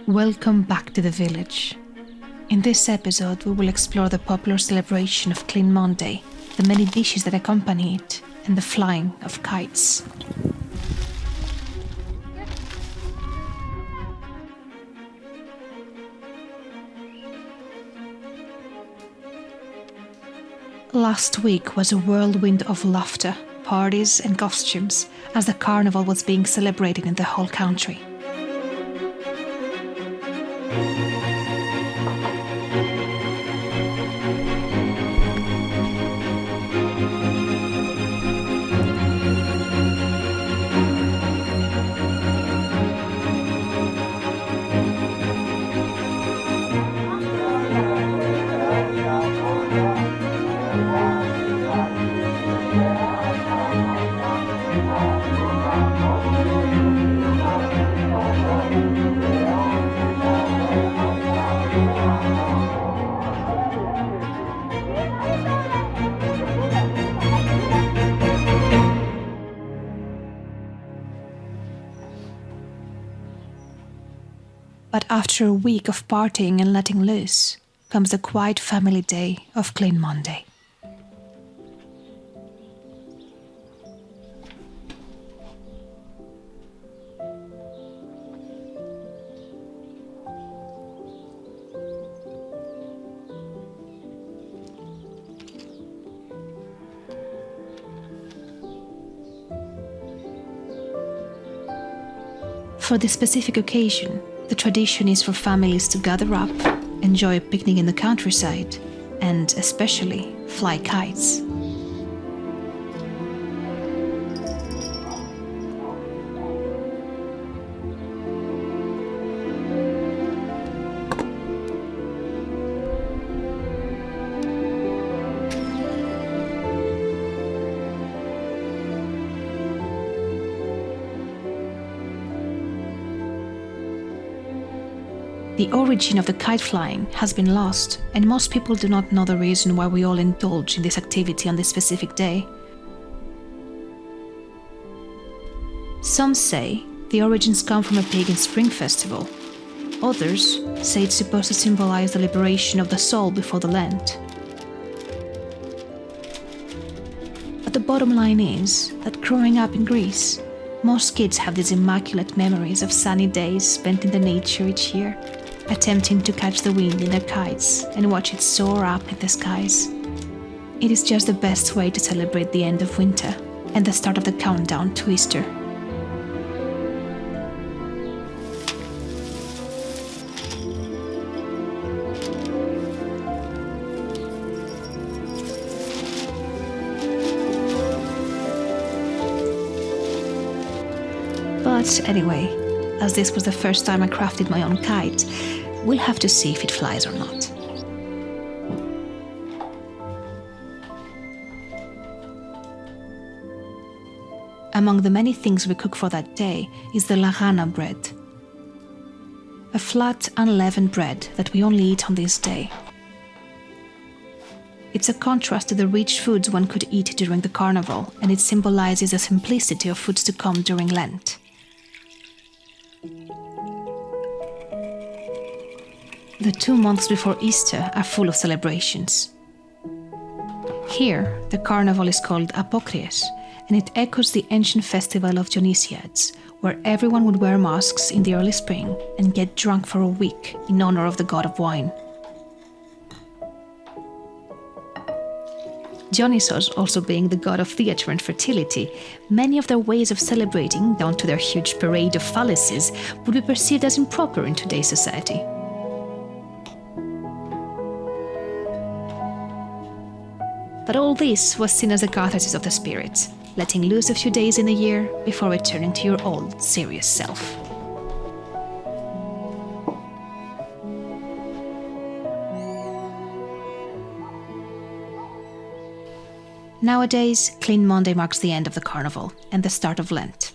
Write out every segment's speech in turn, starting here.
Welcome back to the village. In this episode, we will explore the popular celebration of Clean Monday, the many dishes that accompany it, and the flying of kites. Last week was a whirlwind of laughter, parties and costumes as the Carnival was being celebrated in the whole country. But after a week of partying and letting loose, comes the quiet family day of Clean Monday. For this specific occasion, the tradition is for families to gather up, enjoy a picnic in the countryside, and especially fly kites. The origin of the kite flying has been lost, and most people do not know the reason why we all indulge in this activity on this specific day. Some say the origins come from a pagan spring festival. Others say it's supposed to symbolize the liberation of the soul before the Lent. But the bottom line is that growing up in Greece, most kids have these immaculate memories of sunny days spent in the nature each year, attempting to catch the wind in their kites and watch it soar up in the skies. It is just the best way to celebrate the end of winter and the start of the countdown to Easter. But anyway, as this was the first time I crafted my own kite, we'll have to see if it flies or not. Among the many things we cook for that day is the Lagana bread, a flat, unleavened bread that we only eat on this day. It's a contrast to the rich foods one could eat during the Carnival, and it symbolizes the simplicity of foods to come during Lent. The 2 months before Easter are full of celebrations. Here, the carnival is called Apokries, and it echoes the ancient festival of Dionysiads, where everyone would wear masks in the early spring and get drunk for a week in honor of the god of wine. Dionysos also being the god of theatre and fertility, many of their ways of celebrating, down to their huge parade of phalluses, would be perceived as improper in today's society. But all this was seen as a catharsis of the spirit, letting loose a few days in the year before returning to your old, serious self. Nowadays, Clean Monday marks the end of the Carnival and the start of Lent.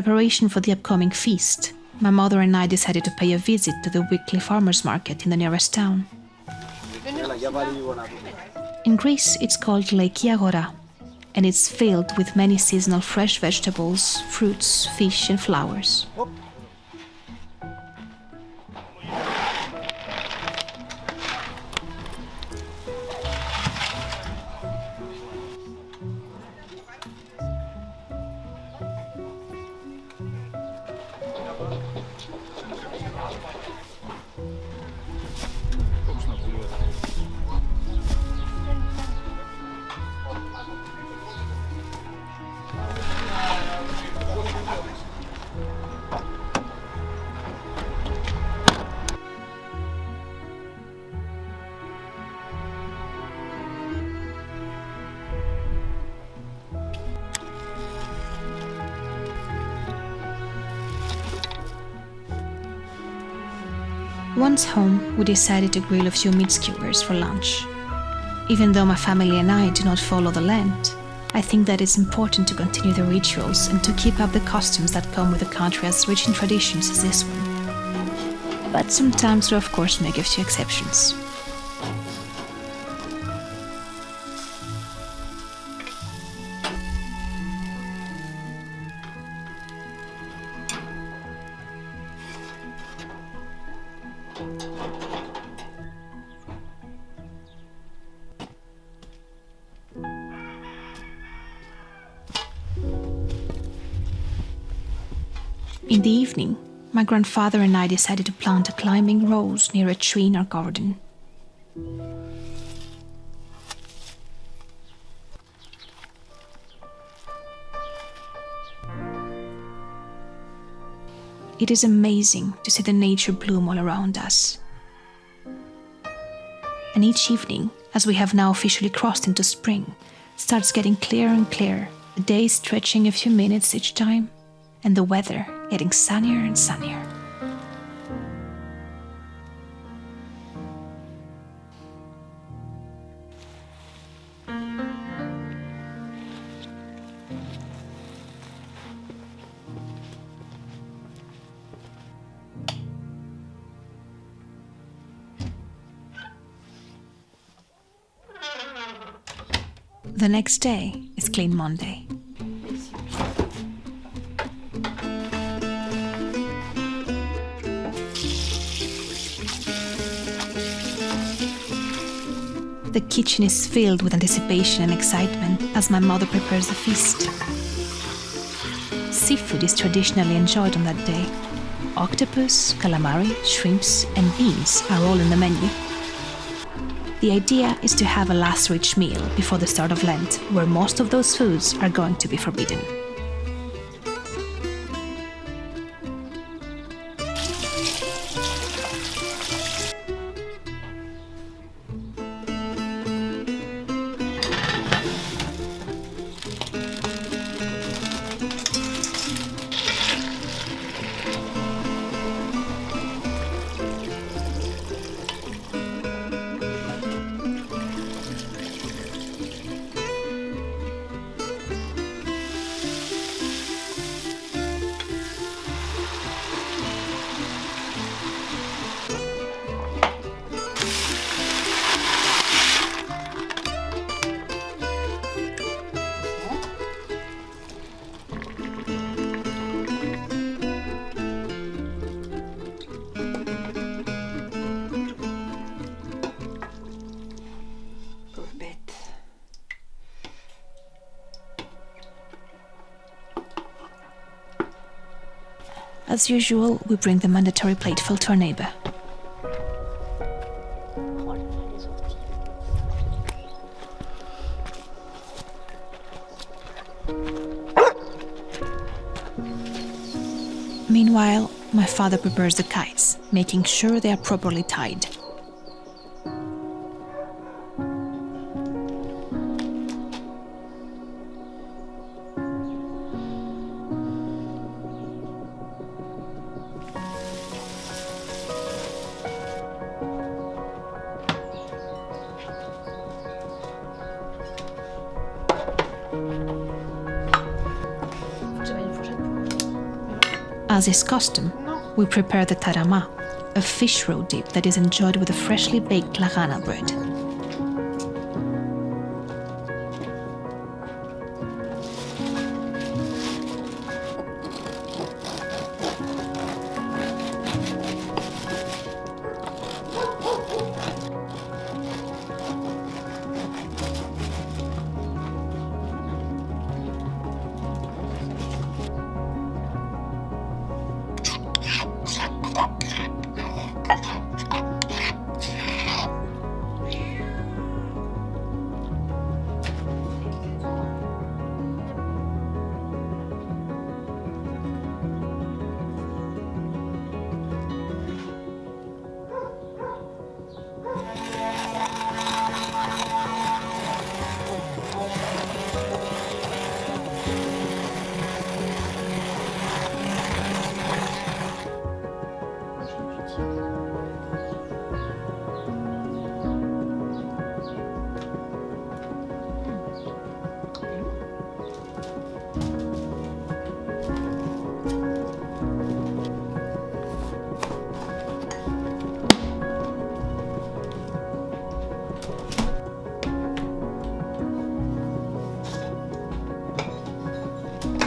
preparation for the upcoming feast, my mother and I decided to pay a visit to the weekly farmers market in the nearest town. In Greece, it's called Lake Agora, and it's filled with many seasonal fresh vegetables, fruits, fish, and flowers. Once home, we decided to grill a few meat skewers for lunch. Even though my family and I do not follow the Lent, I think that it's important to continue the rituals and to keep up the customs that come with a country as rich in traditions as this one. But sometimes we of course make a few exceptions. In the evening, my grandfather and I decided to plant a climbing rose near a tree in our garden. It is amazing to see the nature bloom all around us. And each evening, as we have now officially crossed into spring, starts getting clearer and clearer, the days stretching a few minutes each time, and the weather getting sunnier and sunnier. The next day is Clean Monday. The kitchen is filled with anticipation and excitement as my mother prepares the feast. Seafood is traditionally enjoyed on that day. Octopus, calamari, shrimps, and beans are all in the menu. The idea is to have a last rich meal before the start of Lent, where most of those foods are going to be forbidden. As usual, we bring the mandatory plateful to our neighbor. Meanwhile, my father prepares the kites, making sure they are properly tied. As is custom, we prepare the Tarama, a fish roe dip that is enjoyed with a freshly baked Lagana bread.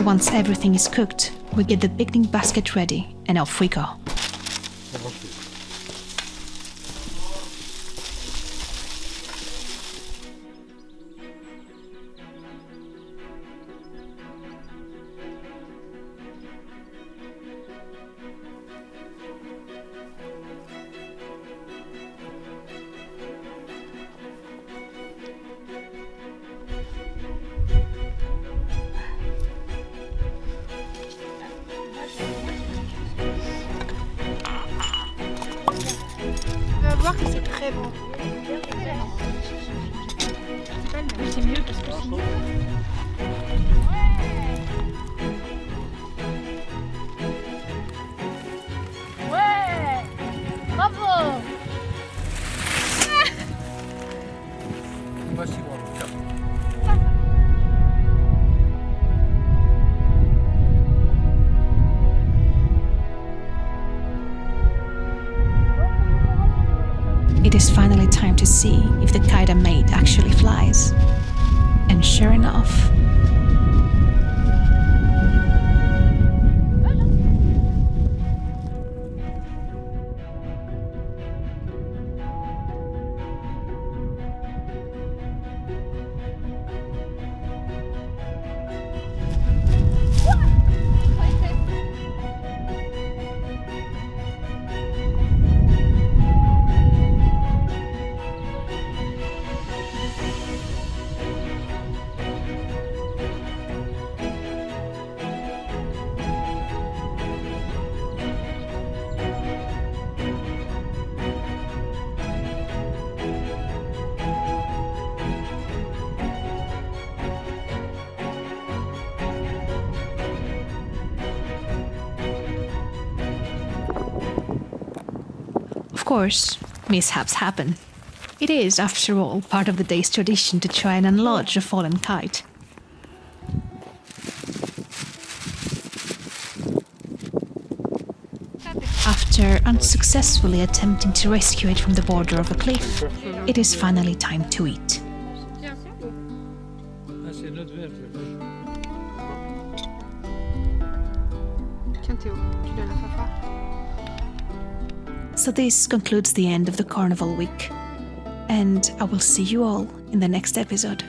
Once everything is cooked, we get the picnic basket ready and off we go. voir que c'est très bon. C'est mieux parce que sinon... Ouais. Bravo. It is finally time to see if the kite I made actually flies. And sure enough, of course, mishaps happen. It is, after all, part of the day's tradition to try and unlodge a fallen kite. After unsuccessfully attempting to rescue it from the border of a cliff, it is finally time to eat. Tiens Théo, tu donnes la fafa. So this concludes the end of the Carnival week, and I will see you all in the next episode.